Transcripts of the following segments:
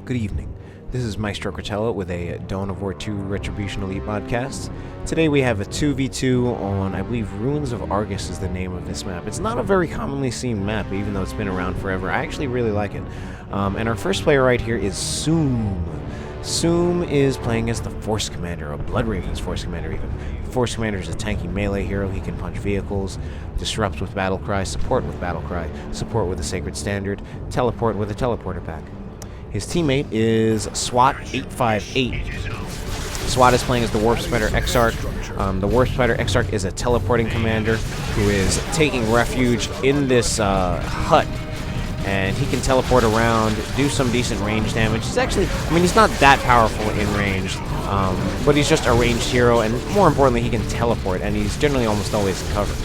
Good evening. This is Maestro Cortello with a Dawn of War 2 Retribution Elite podcast. Today we have a 2v2 on, I believe, Ruins of Argus is the name of this map. It's not a very commonly seen map, even though it's been around forever. I actually really like it. And our first player right here is Soom. Soom is playing as the Force Commander, a Blood Raven's Force Commander even. The Force Commander is a tanky melee hero. He can punch vehicles, disrupt with Battlecry, support with Battlecry, support with a Sacred Standard, teleport with a Teleporter pack. His teammate is Swat858. Swat is playing as the Warp Spider Exarch. The Warp Spider Exarch is a teleporting commander who is taking refuge in this hut. And he can teleport around, do some decent range damage. He's actually, he's not that powerful in range, but he's just a ranged hero, and more importantly, he can teleport, and he's generally almost always covered.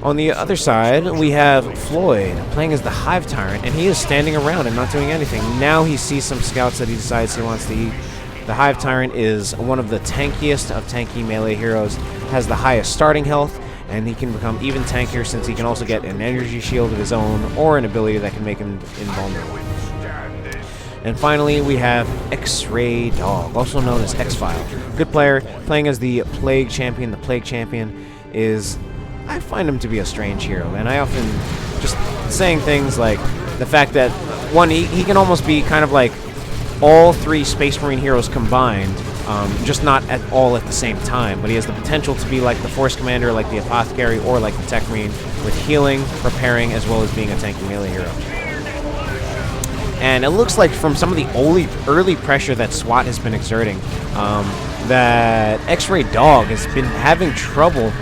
On the other side, we have Floid playing as the Hive Tyrant, and he is standing around and not doing anything. Now he sees some scouts that he decides he wants to eat. The Hive Tyrant is one of the tankiest of tanky melee heroes, has the highest starting health, and he can become even tankier since he can also get an energy shield of his own or an ability that can make him invulnerable. And finally, we have X-Ray Dog, also known as X-File. Good player, playing as the Plague Champion. The Plague Champion is, I find him to be a strange hero, and I often just saying things like the fact that, one, he can almost be kind of like all three Space Marine heroes combined, just not all at the same time, but he has the potential to be like the Force Commander, like the Apothecary, or like the Tech Marine, with healing, repairing, as well as being a tanky melee hero. And it looks like from some of the early pressure that Swat has been exerting, that X-Ray Dog has been having trouble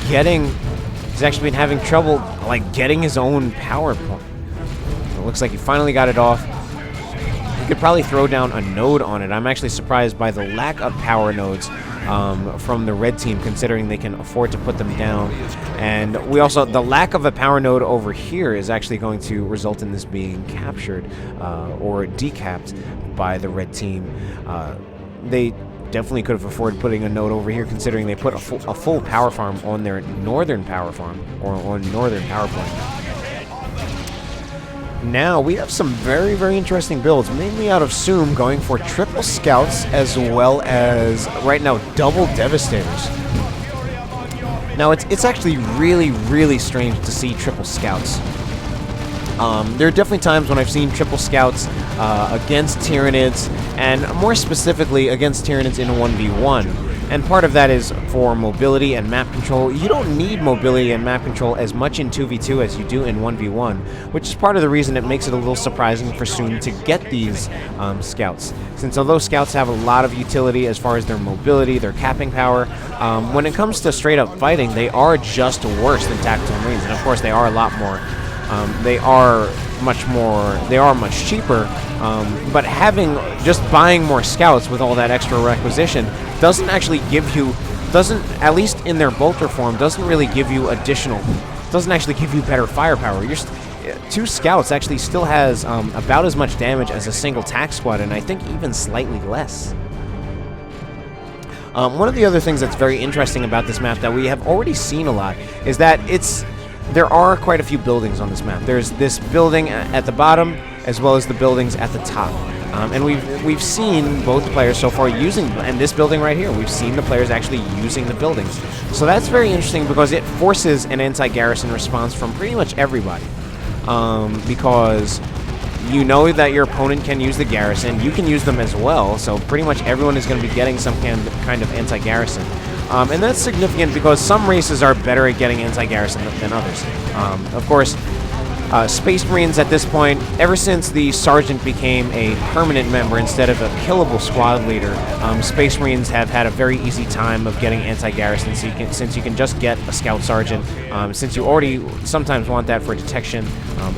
he's actually been having trouble like getting his own power point. It looks like he finally got it off. He could probably throw down a node on it. I'm actually surprised by the lack of power nodes from the red team, considering they can afford to put them down. And we also, the lack of a power node over here is actually going to result in this being captured or decapped by the red team. They definitely could have afforded putting a node over here, considering they put a full power farm on their northern power farm, or on northern power point. Now we have some very, very interesting builds, mainly out of Soom, going for triple scouts as well as, right now, double devastators. Now it's actually really, really strange to see triple scouts. There are definitely times when I've seen triple scouts against Tyranids, and more specifically against Tyranids in a 1v1. And part of that is for mobility and map control. You don't need mobility and map control as much in 2v2 as you do in 1v1, which is part of the reason it makes it a little surprising for Soom to get these scouts. Since although scouts have a lot of utility as far as their mobility, their capping power, when it comes to straight up fighting, they are just worse than tactical marines. And of course they are a lot more. They are much cheaper, but just buying more scouts with all that extra requisition doesn't actually give you, at least in their bolter form, doesn't actually give you better firepower. Two scouts actually still has about as much damage as a single tac squad, and I think even slightly less. One of the other things that's very interesting about this map that we have already seen a lot is that there are quite a few buildings on this map. There's this building at the bottom, as well as the buildings at the top. And we've seen both players so far and this building right here, we've seen the players actually using the buildings. So that's very interesting because it forces an anti-garrison response from pretty much everybody. Because you know that your opponent can use the garrison, you can use them as well, so pretty much everyone is going to be getting some kind of anti-garrison. And that's significant because some races are better at getting anti-garrison than others. Of course, Space Marines at this point, ever since the Sergeant became a permanent member instead of a killable squad leader, Space Marines have had a very easy time of getting anti-garrison, since you can just get a Scout Sergeant. Since you already sometimes want that for detection,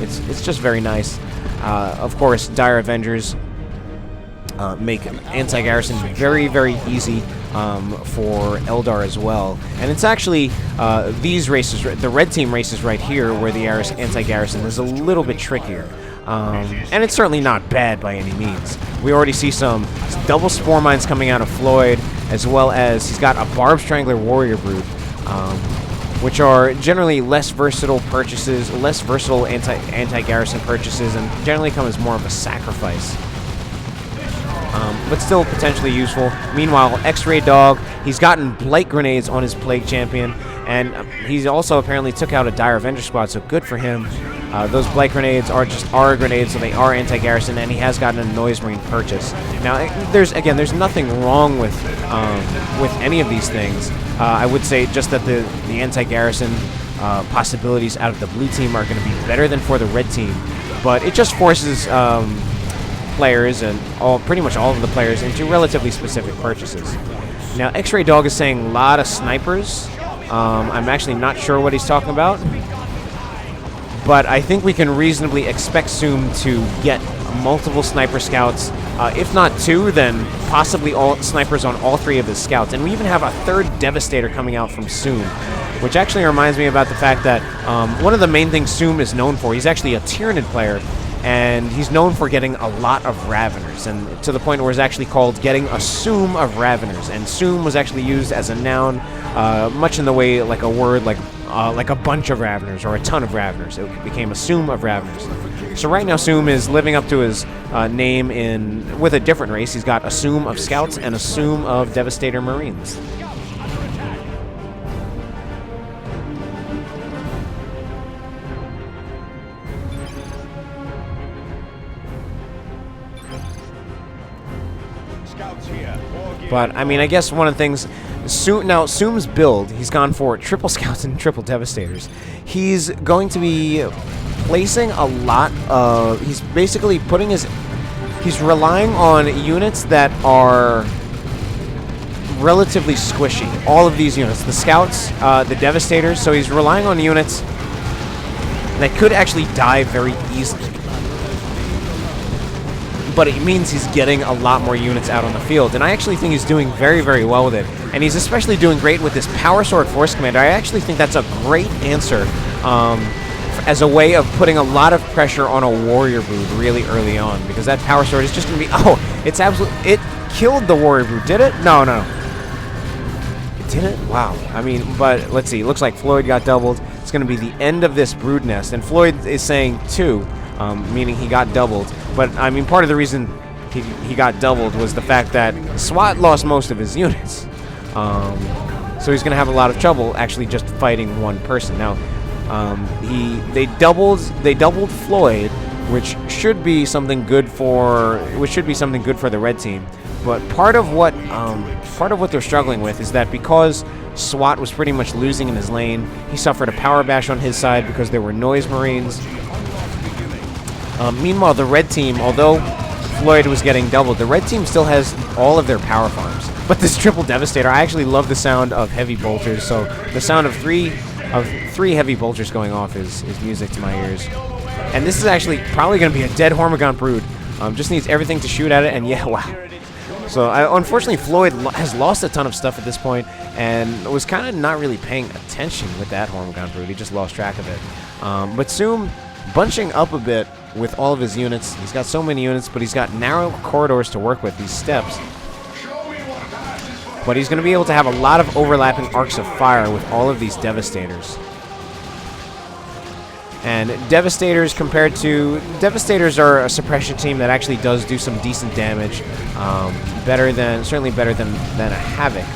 it's just very nice. Of course, Dire Avengers make anti-garrison very, very easy for Eldar as well. And it's actually these races, the red team races right here, where the anti-garrison is a little bit trickier. And it's certainly not bad by any means. We already see some double Spore Mines coming out of Floid, as well as he's got a Barb Strangler Warrior Brood, which are generally less versatile purchases, less versatile anti-garrison purchases, and generally come as more of a sacrifice. but still potentially useful. Meanwhile, X-Ray Dog, he's gotten Blight Grenades on his Plague Champion, and he's also apparently took out a Dire Avenger squad, so good for him. Those Blight Grenades are just aura grenades, so they are anti-garrison, and he has gotten a Noise Marine purchase. Now, there's nothing wrong with any of these things. I would say just that the anti-garrison possibilities out of the blue team are going to be better than for the red team, but it just forces players and pretty much all of the players into relatively specific purchases. Now, X-Ray Dog is saying a lot of snipers. I'm actually not sure what he's talking about, but I think we can reasonably expect Soom to get multiple sniper scouts. If not 2, then possibly all snipers on all 3 of his scouts. And we even have a 3rd Devastator coming out from Soom, which actually reminds me about the fact that one of the main things Soom is known for, he's actually a Tyrant player, and he's known for getting a lot of Raveners, and to the point where it's actually called getting a Soom of Raveners. And Soom was actually used as a noun, much in the way like a word like a bunch of Raveners or a ton of Raveners. It became a Soom of Raveners. So right now Soom is living up to his name with a different race. He's got a Soom of Scouts and a Soom of Devastator Marines. But, I mean, I guess one of the things... Now, Soom's build, he's gone for triple Scouts and triple Devastators. He's going to be placing a lot of... He's basically putting his... He's relying on units that are relatively squishy. All of these units. The Scouts, the Devastators. So he's relying on units that could actually die very easily. But it means he's getting a lot more units out on the field. And I actually think he's doing very, very well with it. And he's especially doing great with this Power Sword Force Commander. I actually think that's a great answer as a way of putting a lot of pressure on a Warrior Brood really early on. Because that Power Sword is just going to be... Oh, it's absolutely... It killed the Warrior Brood, did it? No, no. It didn't? Wow. I mean, but let's see. It looks like Floid got doubled. It's going to be the end of this Brood Nest. And Floid is saying 2. Meaning he got doubled. But, I mean, part of the reason he got doubled was the fact that Swat lost most of his units. So he's going to have a lot of trouble actually just fighting one person. Now, they doubled Floid, which should be something good for the red team. But part of what they're struggling with is that because Swat was pretty much losing in his lane, he suffered a power bash on his side because there were Noise Marines. Meanwhile, the red team, although Floid was getting doubled, the red team still has all of their power farms. But this triple Devastator, I actually love the sound of heavy bolters. So the sound of three heavy bolters going off is music to my ears. And this is actually probably going to be a dead Hormigaunt Brood. Just needs everything to shoot at it, and yeah, wow. So unfortunately, Floid has lost a ton of stuff at this point, and was kind of not really paying attention with that Hormigaunt Brood. He just lost track of it. But Soom bunching up a bit with all of his units. He's got so many units, but he's got narrow corridors to work with, these steps. But he's going to be able to have a lot of overlapping arcs of fire with all of these Devastators. And Devastators are a suppression team that actually does do some decent damage. Certainly better than a Havoc.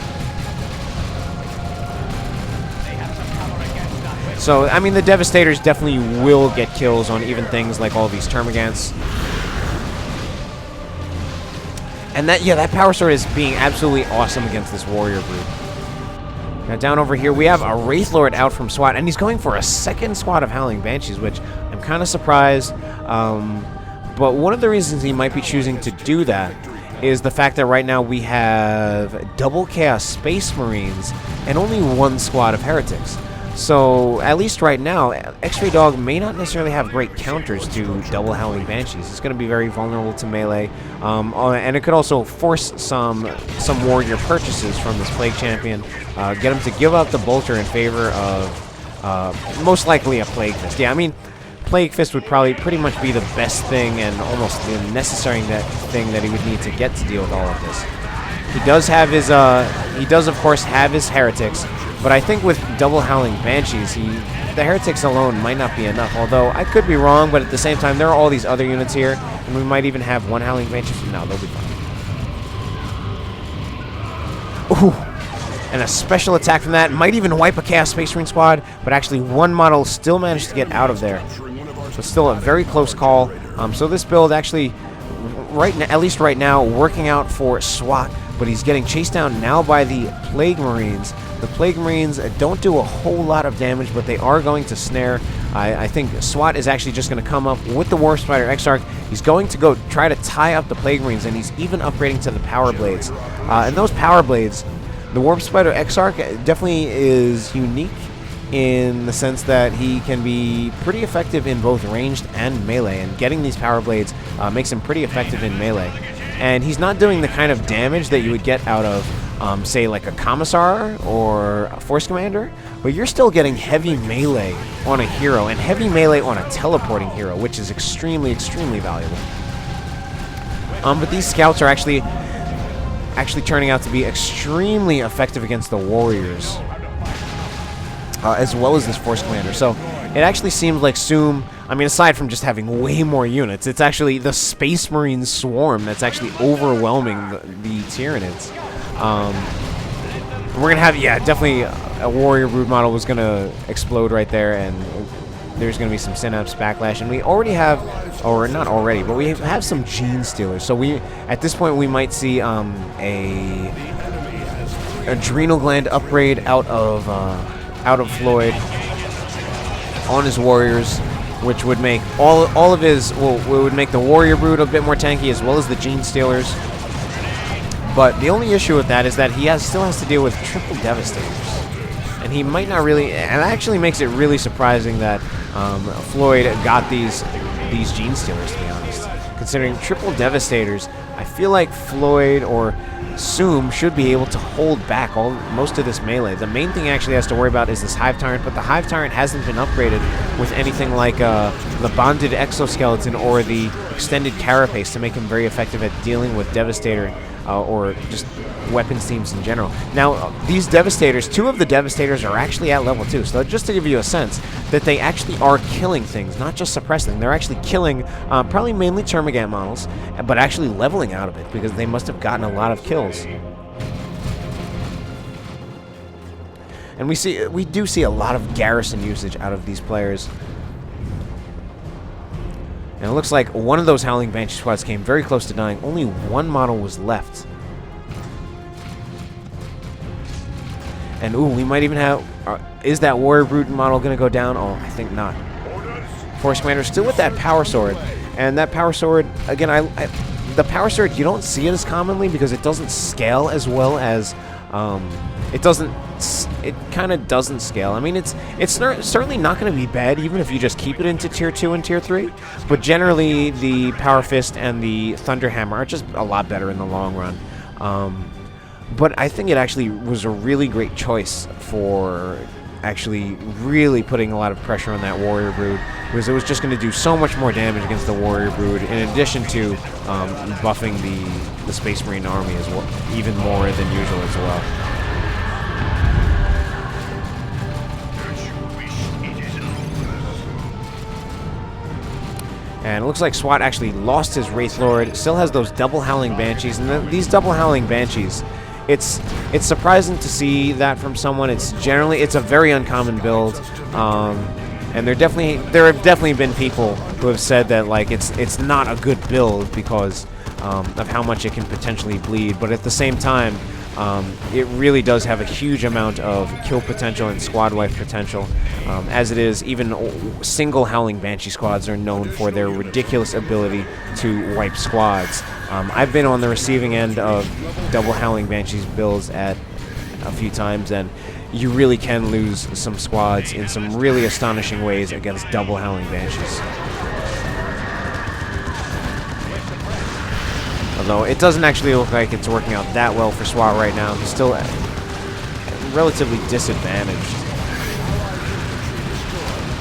So, I mean, the Devastators definitely will get kills on even things like all these Termagants. And that Power Sword is being absolutely awesome against this Warrior Brood. Now, down over here, we have a Wraith Lord out from Swat, and he's going for a second squad of Howling Banshees, which I'm kind of surprised. But one of the reasons he might be choosing to do that is the fact that right now we have double Chaos Space Marines and only one squad of Heretics. So, at least right now, X-Ray Dog may not necessarily have great counters to double Howling Banshees. It's going to be very vulnerable to melee, and it could also force some warrior purchases from this Plague Champion, get him to give up the Bolter in favor of most likely a Plague Fist. Yeah, I mean, Plague Fist would probably pretty much be the best thing and almost the necessary thing that he would need to get to deal with all of this. He does have his, of course have his Heretics, but I think with double Howling Banshees, the Heretics alone might not be enough, although I could be wrong, but at the same time, there are all these other units here, and we might even have one Howling Banshee. No, they'll be fine. Ooh. And a special attack from that might even wipe a Chaos Space Marine squad, but actually one model still managed to get out of there. So still a very close call. So this build actually, at least right now, working out for Swat, but he's getting chased down now by the Plague Marines. The Plague Marines don't do a whole lot of damage, but they are going to snare. I think Swat is actually just going to come up with the Warp Spider Exarch. He's going to go try to tie up the Plague Marines, and he's even upgrading to the Power Blades. And those Power Blades, the Warp Spider Exarch definitely is unique in the sense that he can be pretty effective in both ranged and melee, and getting these Power Blades makes him pretty effective in melee. And he's not doing the kind of damage that you would get out of, say, like a Commissar or a Force Commander, but you're still getting heavy melee on a hero, and heavy melee on a teleporting hero, which is extremely, extremely valuable. But these scouts are actually turning out to be extremely effective against the warriors, as well as this Force Commander. So it actually seems like Soom, I mean, aside from just having way more units, it's actually the Space Marine swarm that's actually overwhelming the Tyranids. We're going to have, yeah, definitely a Warrior Brood model was going to explode right there, and there's going to be some Synapse Backlash. And we already have, or not already, but we have some Gene Stealers. So at this point, we might see a Adrenal Gland upgrade out of Floid on his warriors, which would make all of his, well, would make the Warrior Brood a bit more tanky, as well as the Gene Stealers. But the only issue with that is that he still has to deal with triple Devastators, and he might not really. And it actually makes it really surprising that Floyd got these Gene Stealers, to be honest. Considering triple Devastators, I feel like Floyd or Soom should be able to hold back most of this melee. The main thing he actually has to worry about is this Hive Tyrant, but the Hive Tyrant hasn't been upgraded with anything like the Bonded Exoskeleton or the Extended Carapace to make him very effective at dealing with Devastator or just weapons teams in general. Now, these Devastators, 2 of the Devastators are actually at level 2, so just to give you a sense that they actually are killing things, not just suppressing. They're actually killing probably mainly Termagant models, but actually leveling out of it because they must have gotten a lot of kills. And we do see a lot of garrison usage out of these players. And it looks like one of those Howling Banshee squads came very close to dying. Only one model was left. And ooh, we might even have... is that Warrior Brood model going to go down? Oh, I think not. Force Commander still with that Power Sword. And that Power Sword, again, the Power Sword, you don't see it as commonly because it doesn't scale as well as... It kind of doesn't scale. I mean, it's certainly not going to be bad even if you just keep it into Tier 2 and Tier 3. But generally, the Power Fist and the Thunder Hammer are just a lot better in the long run. But I think it actually was a really great choice for actually really putting a lot of pressure on that Warrior Brood, because it was just going to do so much more damage against the Warrior Brood, in addition to buffing the Space Marine army as well, even more than usual as well. And it looks like Swat actually lost his Wraith Lord, still has those double Howling Banshees, and these double Howling Banshees, it's surprising to see that from someone. It's a very uncommon build, and there have definitely been people who have said that like it's not a good build because of how much it can potentially bleed, but at the same time, it really does have a huge amount of kill potential and squad wipe potential. As it is, even single Howling Banshee squads are known for their ridiculous ability to wipe squads. I've been on the receiving end of double Howling Banshees builds at a few times, and you really can lose some squads in some really astonishing ways against double Howling Banshees. Although it doesn't actually look like it's working out that well for Swat right now. He's still relatively disadvantaged.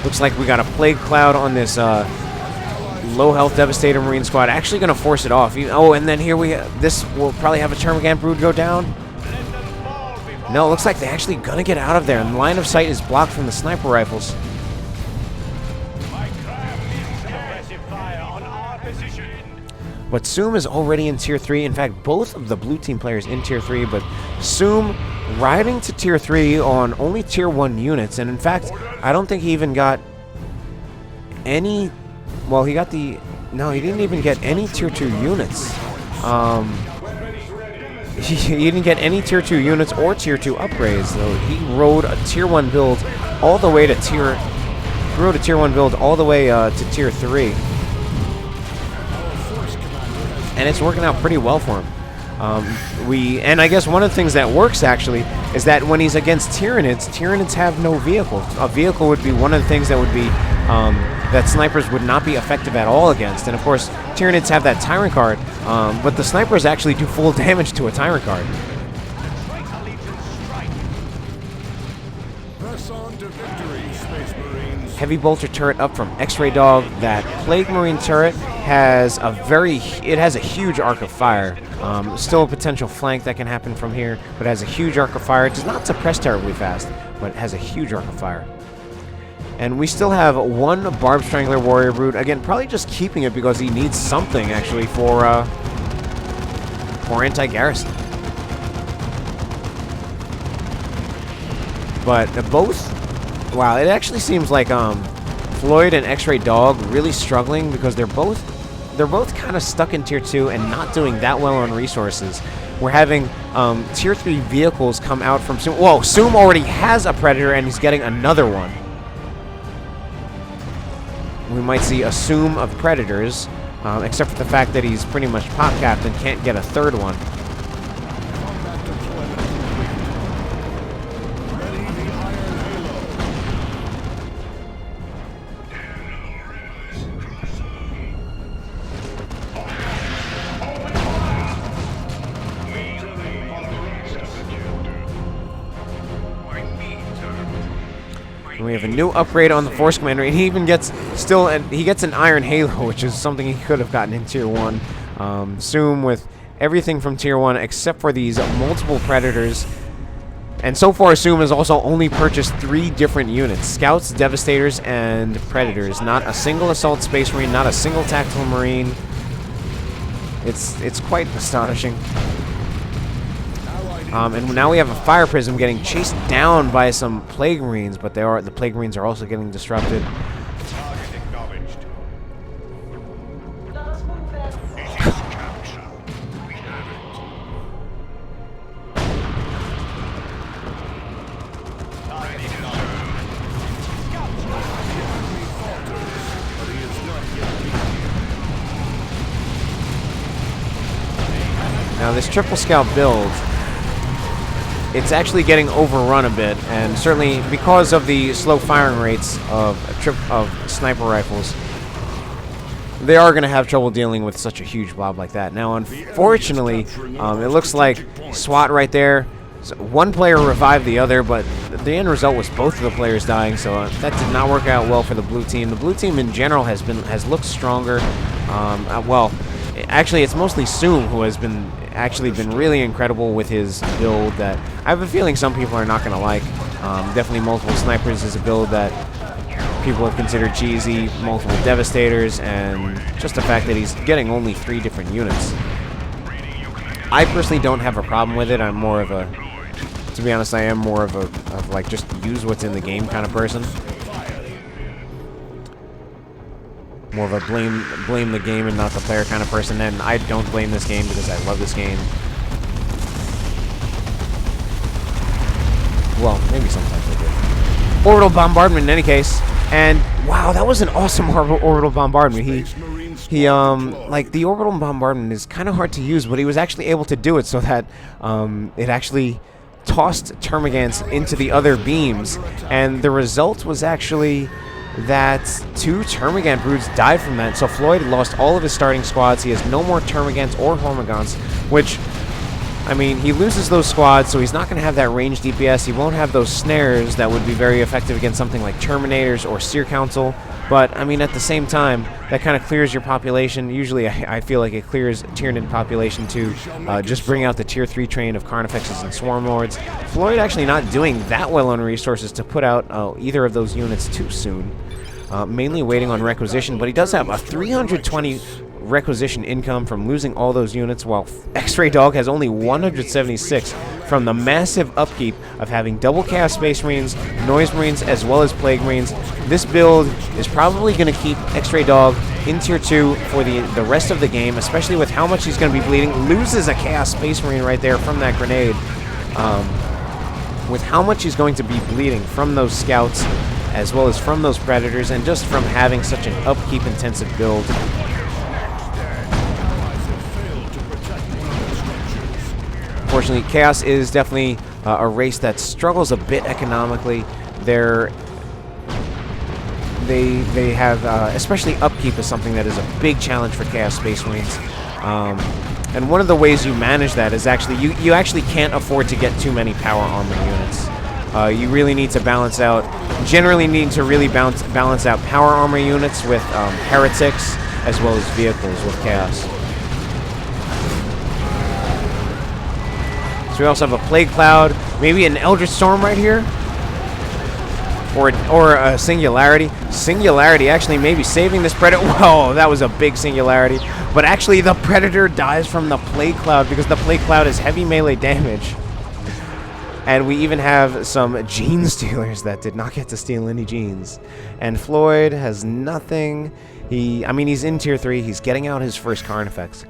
Looks like we got a Plague Cloud on this low health Devastator Marine squad. Actually going to force it off. Oh, and then here this will probably have a Termagant Brood go down. No, it looks like they're actually going to get out of there. And the line of sight is blocked from the sniper rifles. But Soom is already in Tier 3. In fact, both of the blue team players in Tier 3, but Soom riding to tier 3 on only tier 1 units, and in fact, I don't think he even got any... Well, he got the... No, he didn't even get any tier 2 units. He didn't get any tier 2 units or tier 2 upgrades, though. He rode a tier 1 build all the way to tier... He rode a tier 1 build all the way to tier 3. And it's working out pretty well for him. And I guess one of the things that works, actually, is that when he's against Tyranids have no vehicle. A vehicle would be one of the things that would be... that snipers would not be effective at all against. And of course, Tyranids have that Tyrant card, but the snipers actually do full damage to a Tyrant card. Press on to victory, Space Marines. Heavy bolter turret up from X-Ray Dog. That Plague Marine turret has a huge arc of fire. Still a potential flank that can happen from here, but it has a huge arc of fire. It does not suppress terribly fast, but it has a huge arc of fire. And we still have one Barb Strangler Warrior Brood. Again, probably just keeping it because he needs something, actually, for anti-garrison. But both... Wow, it actually seems like Floid and X-Ray Dog really struggling because they're both kind of stuck in tier 2 and not doing that well on resources. We're having tier 3 vehicles come out from Soom. Whoa, Soom already has a Predator and he's getting another one. We might see a Soom of Predators, except for the fact that he's pretty much pop capped and can't get a third one. We have a new upgrade on the Force Commander, and he even gets he gets an Iron Halo, which is something he could have gotten in tier 1. Soom with everything from tier 1 except for these multiple Predators. And so far, Soom has also only purchased 3 different units: Scouts, Devastators, and Predators. Not a single Assault Space Marine, not a single Tactical Marine. It's quite astonishing. And now we have a Fire Prism getting chased down by some Plague Marines, but the Plague Marines are also getting disrupted. Target acknowledged. Now this triple scout build, it's actually getting overrun a bit, and certainly because of the slow firing rates of sniper rifles, they are going to have trouble dealing with such a huge blob like that. Now, unfortunately, it looks like Swat right there. So one player revived the other, but the end result was both of the players dying, so that did not work out well for the blue team. The blue team in general has looked stronger. Well, actually, it's mostly Soom who has been really incredible with his build that I have a feeling some people are not going to like. Definitely multiple snipers is a build that people have considered cheesy, multiple devastators, and just the fact that he's getting only 3 different units. I personally don't have a problem with it. I'm more of a, to be honest, I am more of a like just use what's in the game kind of person. More of a blame the game and not the player kind of person, and I don't blame this game because I love this game. Well, maybe sometimes I do. Orbital bombardment in any case, and wow, that was an awesome orbital bombardment. He like the orbital bombardment is kind of hard to use, but he was actually able to do it so that it actually tossed Termagants into the other beams, and the result was actually that 2 Termagant broods died from that. So Floyd lost all of his starting squads. He has no more Termagants or Hormagaunts, which, I mean, he loses those squads, so he's not going to have that range DPS. He won't have those snares that would be very effective against something like Terminators or Seer Council. But, I mean, at the same time, that kind of clears your population. Usually, I feel like it clears Tyranid population to just bring out the Tier 3 train of Carnifexes and Swarm Lords. Floyd actually not doing that well on resources to put out either of those units too soon. Mainly waiting on Requisition, but he does have a 320 requisition income from losing all those units, while X-Ray Dog has only 176 from the massive upkeep of having double Chaos Space Marines, Noise Marines, as well as Plague Marines. This build is probably going to keep X-Ray Dog in Tier 2 for the rest of the game, especially with how much he's going to be bleeding. Loses a Chaos Space Marine right there from that grenade. With how much he's going to be bleeding from those scouts, as well as from those predators, and just from having such an upkeep-intensive build. Unfortunately, Chaos is definitely a race that struggles a bit economically. They have, especially upkeep is something that is a big challenge for Chaos Space Marines. And one of the ways you manage that is actually, you actually can't afford to get too many power armor units. You really need to balance out, generally need to really balance out power armor units with heretics, as well as vehicles with Chaos. So we also have a Plague Cloud, maybe an Eldritch Storm right here, or a Singularity. Singularity actually maybe saving this Predator. Whoa, that was a big Singularity. But actually the Predator dies from the Plague Cloud because the Plague Cloud is heavy melee damage. And we even have some Gene Stealers that did not get to steal any genes. And Floid has nothing. I mean, he's in Tier 3. He's getting out his first Carnifex.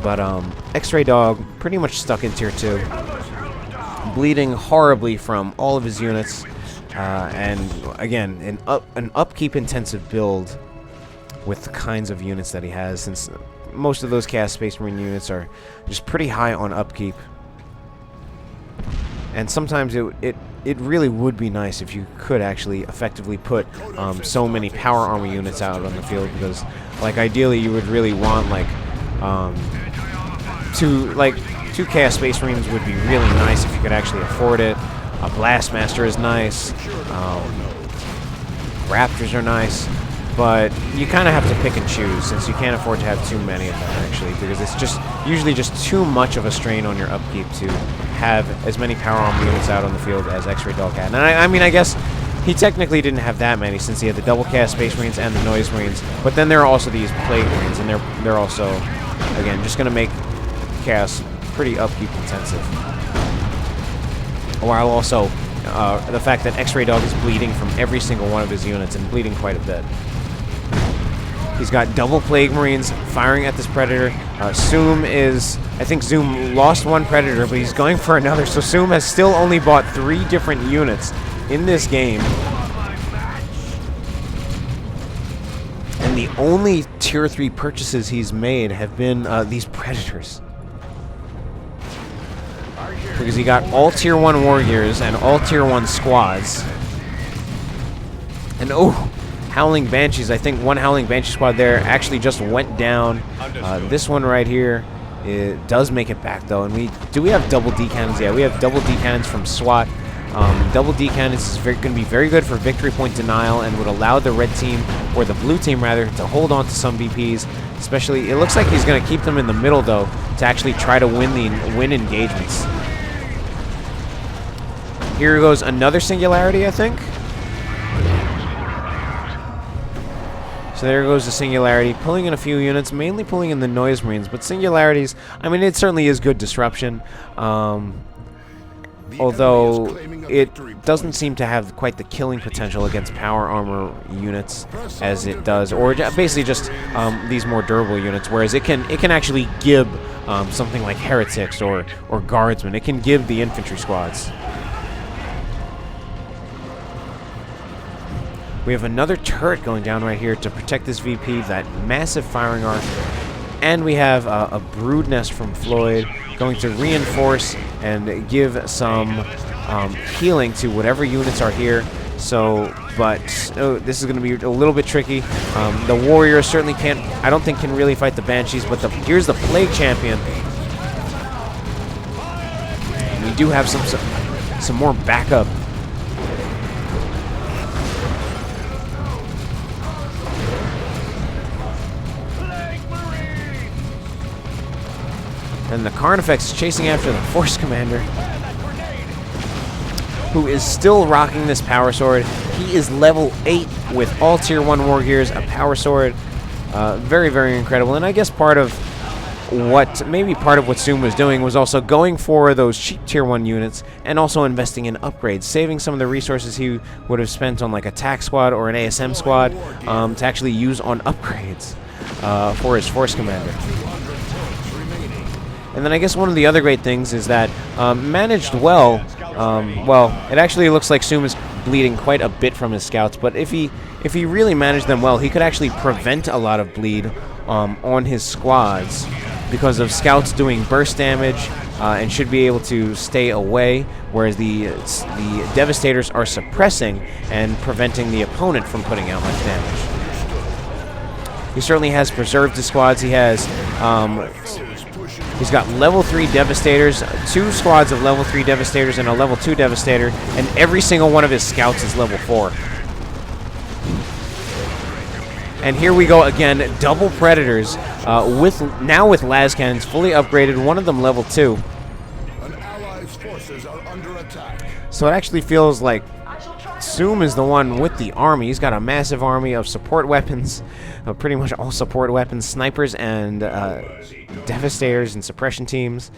But X-Ray Dog pretty much stuck in Tier 2. Bleeding horribly from all of his units. And again, an upkeep-intensive build with the kinds of units that he has, since most of those Chaos Space Marine units are just pretty high on upkeep. And sometimes it really would be nice if you could actually effectively put so many power armor units out on the field, because like ideally you would really want like two Chaos Space Marines would be really nice if you could actually afford it. A Blastmaster is nice. Raptors are nice. But you kind of have to pick and choose, since you can't afford to have too many of them, actually, because it's just usually just too much of a strain on your upkeep to have as many power armor units out on the field as X-Ray Dog had. And I mean, I guess he technically didn't have that many, since he had the double Chaos Space Marines and the Noise Marines. But then there are also these Plague Marines, and they're also, again, just going to make Chaos pretty upkeep intensive. While also the fact that X-Ray Dog is bleeding from every single one of his units, and bleeding quite a bit. He's got double Plague Marines firing at this Predator. Soom is, I think Zoom lost one Predator, but he's going for another. So Soom has still only bought 3 different units in this game. And the only Tier 3 purchases he's made have been these Predators. Because he got all Tier 1 Warriors and all Tier 1 squads. And oh, Howling Banshees. I think one Howling Banshee squad there actually just went down. This one right here, it does make it back though. And we have double D cannons? Yeah, we have double D cannons from Swat. Double D cannons is going to be very good for victory point denial, and would allow the red team, or the blue team rather, to hold on to some VPs. Especially, it looks like he's going to keep them in the middle though, to actually try to win engagements. Here goes another Singularity, I think. So there goes the Singularity, pulling in a few units, mainly pulling in the Noise Marines, but Singularities, I mean, it certainly is good disruption, although it doesn't seem to have quite the killing potential against power armor units as it does, or basically just these more durable units, whereas it can actually give something like Heretics or Guardsmen. It can give the infantry squads. We have another turret going down right here to protect this VP, that massive firing arc. And we have a Brood Nest from Floid going to reinforce and give some healing to whatever units are here. So, but this is going to be a little bit tricky. The Warriors certainly can't, I don't think, can really fight the Banshees, but here's the Plague Champion. And we do have some more backup. And the Carnifex is chasing after the Force Commander, who is still rocking this Power Sword. He is level 8 with all tier 1 war gears, a power sword. Very, very incredible. And I guess part of what Soom was doing was also going for those cheap tier 1 units and also investing in upgrades, saving some of the resources he would have spent on like a tac squad or an ASM squad to actually use on upgrades for his force commander. And then I guess one of the other great things is that managed well, it actually looks like Soom is bleeding quite a bit from his scouts, but if he really managed them well, he could actually prevent a lot of bleed on his squads because of scouts doing burst damage and should be able to stay away, whereas the Devastators are suppressing and preventing the opponent from putting out much damage. He certainly has preserved his squads. He has he's got level 3 Devastators, 2 squads of level 3 Devastators and a level 2 Devastator, and every single one of his scouts is level 4. And here we go again, double Predators with las cannons fully upgraded, one of them level 2. An ally's forces are under attack. So it actually feels like Soom is the one with the army. He's got a massive army of support weapons, pretty much all support weapons, snipers and Devastators and suppression teams,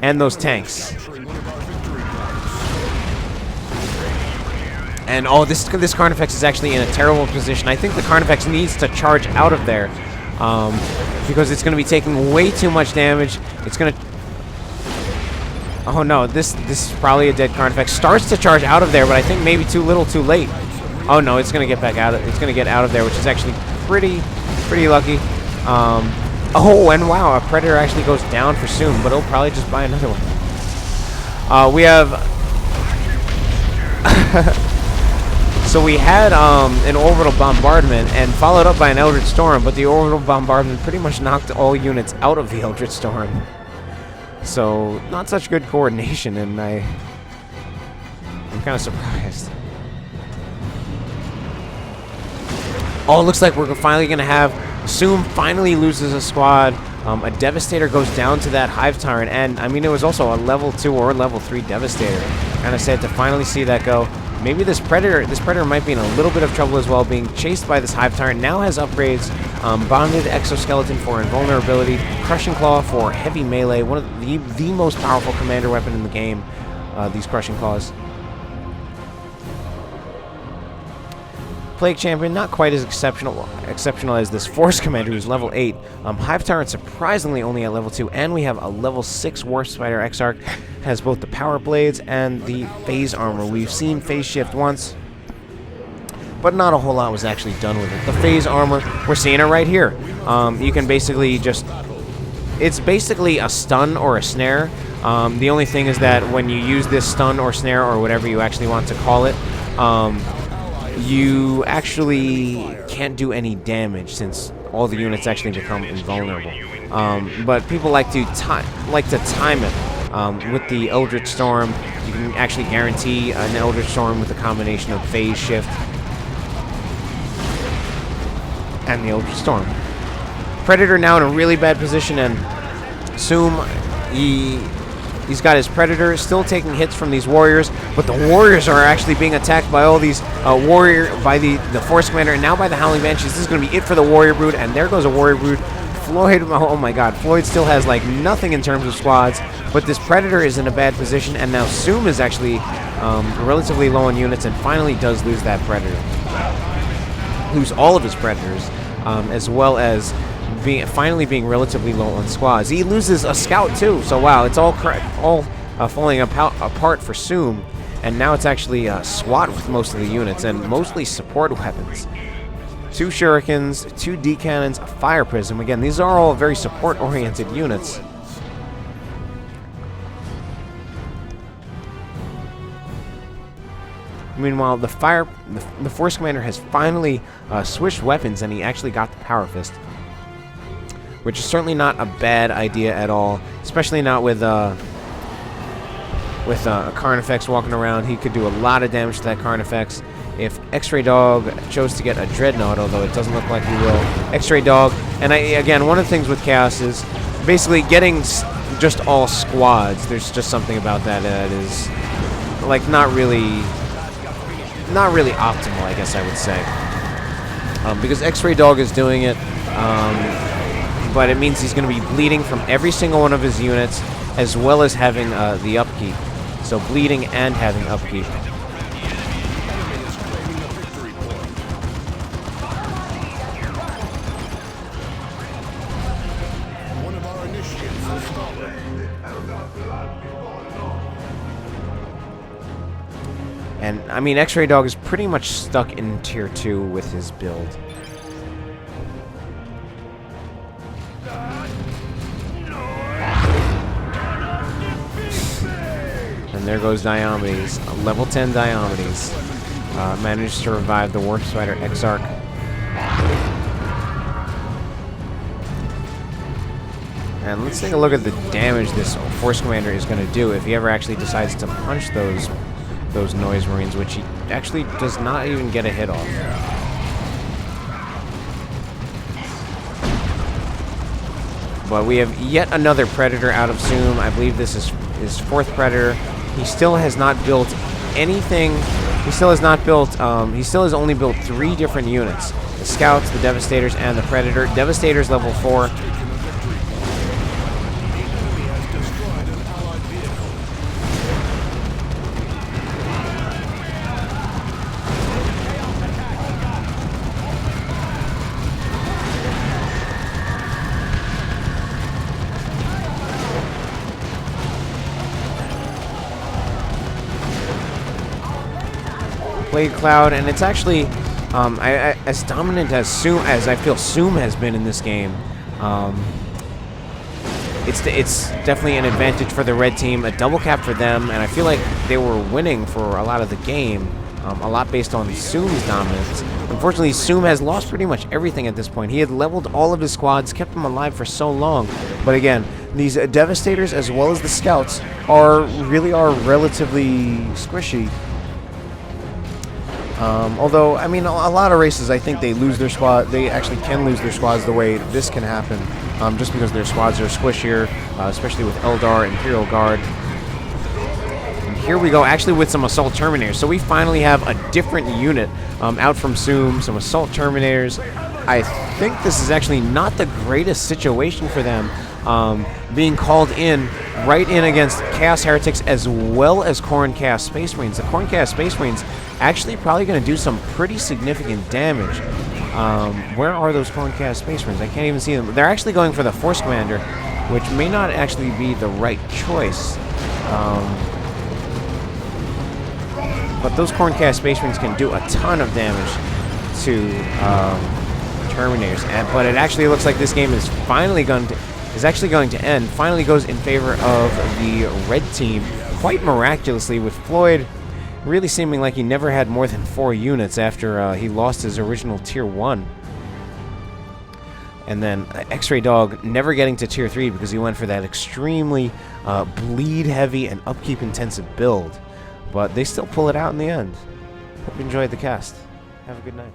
and those tanks. And oh, this Carnifex is actually in a terrible position. I think the Carnifex needs to charge out of there because it's going to be taking way too much damage. It's going to... Oh no, this is probably a dead Carnifex. Starts to charge out of there, but I think maybe too little, too late. Oh no, it's going to get back out. It's going to get out of there, which is actually pretty lucky. Oh, and wow, a Predator actually goes down for Soom, but he'll probably just buy another one. We have... So we had an orbital bombardment and followed up by an Eldritch Storm, but the orbital bombardment pretty much knocked all units out of the Eldritch Storm. So not such good coordination, and I'm kind of surprised. Oh, it looks like we're finally going to have Soom finally loses a squad. A Devastator goes down to that Hive Tyrant, and I mean it was also a level 2 or level 3 Devastator. Kind of sad to finally see that go. Maybe this Predator might be in a little bit of trouble as well, being chased by this Hive Tyrant. Now has upgrades, Bonded Exoskeleton for invulnerability, Crushing Claw for heavy melee, one of the most powerful commander weapon in the game, these Crushing Claws. Plague Champion, not quite as exceptional as this Force Commander, who's level 8. Hive Tyrant surprisingly only at level 2, and we have a level 6 Warp Spider Exarch. Has both the Power Blades and the Phase Armor. We've seen Phase Shift once, but not a whole lot was actually done with it. The Phase Armor, we're seeing it right here. You can basically just... It's basically a stun or a snare. The only thing is that when you use this stun or snare or whatever you actually want to call it, you actually can't do any damage since all the units actually become invulnerable. But people like to time it with the Eldritch Storm. You can actually guarantee an Eldritch Storm with a combination of Phase Shift and the Eldritch Storm. Predator now in a really bad position, and Soom, he's got his Predator still taking hits from these warriors, but the warriors are actually being attacked by all these by the Force Commander, and now by the Howling Banshees. This is going to be it for the Warrior Brood, and there goes a Warrior Brood. Floid, oh my god, Floid still has like nothing in terms of squads, but this Predator is in a bad position, and now Soom is actually relatively low on units and finally does lose that Predator. Lose all of his Predators, as well as finally being relatively low on squads. He loses a Scout too, so wow, it's all falling apart for Soom, and now it's actually Swat with most of the units, and mostly support weapons. 2 Shurikens, 2 D-Cannons, a Fire Prism. Again, these are all very support-oriented units. Meanwhile, the Force Commander has finally switched weapons, and he actually got the Power Fist, which is certainly not a bad idea at all, especially not with a Carnifex walking around. He could do a lot of damage to that Carnifex. If X-Ray Dog chose to get a Dreadnought, although it doesn't look like he will. X-Ray Dog, and again, one of the things with Chaos is basically getting just all squads. There's just something about that that is, like, not really not really optimal, I guess I would say. Because X-Ray Dog is doing it, but it means he's going to be bleeding from every single one of his units, as well as having the upkeep. So bleeding and having upkeep. One of our initiates has fallen. And, I mean, X-Ray Dog is pretty much stuck in Tier 2 with his build. And there goes Diomedes. Level 10 Diomedes. Managed to revive the Warp Spider Exarch. And let's take a look at the damage this Force Commander is going to do if he ever actually decides to punch those Noise Marines, which he actually does not even get a hit off. But we have yet another Predator out of Soom. I believe this is his 4th Predator. He still has not built anything. He still has not built, he still has only built 3 different units. The Scouts, the Devastators, and the Predator. Devastator's level 4. Blade Cloud, and it's actually as dominant as I feel Soom has been in this game. It's definitely an advantage for the red team, a double cap for them, and I feel like they were winning for a lot of the game, a lot based on Soom's dominance. Unfortunately, Soom has lost pretty much everything at this point. He had leveled all of his squads, kept them alive for so long, but again, these Devastators as well as the Scouts really are relatively squishy. Although, I mean, a lot of races, I think they lose their squad. They actually can lose their squads the way this can happen, just because their squads are squishier, especially with Eldar, Imperial Guard. And here we go, actually with some Assault Terminators. So we finally have a different unit out from Soom, some Assault Terminators. I think this is actually not the greatest situation for them, being called in right in against Chaos Heretics as well as Khorne Chaos Space Marines. The Khorne Chaos Space Marines actually probably going to do some pretty significant damage. Where are those Khorne Chaos Space Marines? I can't even see them. They're actually going for the Force Commander, which may not actually be the right choice. But those Khorne Chaos Space Marines can do a ton of damage to Terminators. But it actually looks like this game is actually going to end. Finally goes in favor of the red team, quite miraculously, with Floid really seeming like he never had more than 4 units after he lost his original Tier 1. And then X-Ray Dog never getting to Tier 3 because he went for that extremely bleed-heavy and upkeep-intensive build. But they still pull it out in the end. Hope you enjoyed the cast. Have a good night.